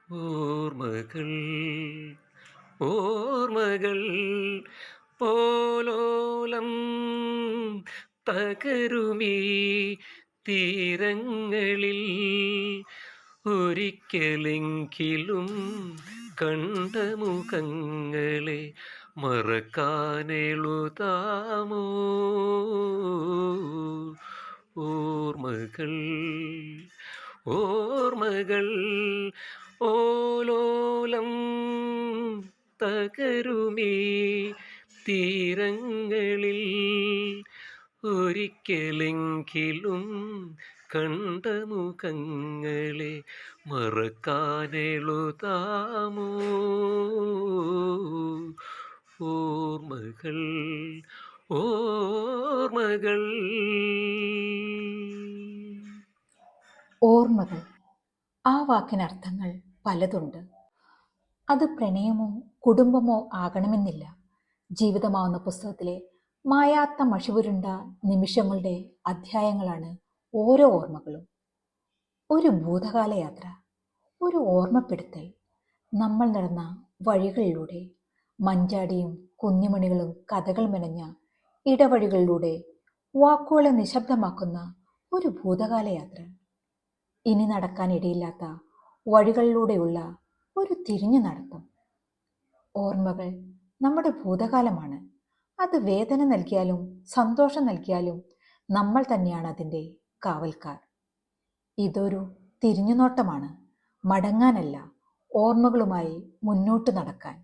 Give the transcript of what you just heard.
ഓർമ്മകൾ ഓർമ്മകൾ പോലോലം തകരുമീ തീരങ്ങളിൽ ഒരിക്കലെങ്കിലും കണ്ട മുഖങ്ങളെ മറക്കാനെഴുതാമോ ഓർമ്മകൾ ഓർമ്മകൾ ഓലോലം തകരുമീ തീരങ്ങളിൽ ഒരിക്കലെങ്കിലും കണ്ട മുഖങ്ങളെ മറക്കാനെഴുതാമോ ഓർമ്മകൾ ഓർമ്മകൾ. ഓർമ്മകൾ. ആ വാക്കിനർത്ഥങ്ങൾ പലതുണ്ട്. അത് പ്രണയമോ കുടുംബമോ ആകണമെന്നില്ല. ജീവിതമാവുന്ന പുസ്തകത്തിലെ മായാത്ത മഷിപുരുണ്ട നിമിഷങ്ങളുടെ അധ്യായങ്ങളാണ് ഓരോ ഓർമ്മകളും. ഒരു ഭൂതകാല യാത്ര, ഒരു ഓർമ്മപ്പെടുത്തൽ. നമ്മൾ നടന്ന വഴികളിലൂടെ, മഞ്ചാടിയും കുഞ്ഞുമണികളും കഥകൾ മെനഞ്ഞ ഇടവഴികളിലൂടെ വാക്കുകളെ നിശബ്ദമാക്കുന്ന ഒരു ഭൂതകാല യാത്ര. ഇനി നടക്കാനിടയില്ലാത്ത വഴികളിലൂടെയുള്ള ഒരു തിരിഞ്ഞു നടത്തം. ഓർമ്മകൾ നമ്മുടെ ഭൂതകാലമാണ്. അത് വേദന നൽകിയാലും സന്തോഷം നൽകിയാലും നമ്മൾ തന്നെയാണ് അതിൻ്റെ കാവൽക്കാർ. ഇതൊരു തിരിഞ്ഞുനോട്ടമാണ്, മടങ്ങാനല്ല, ഓർമ്മകളുമായി മുന്നോട്ട് നടക്കാൻ.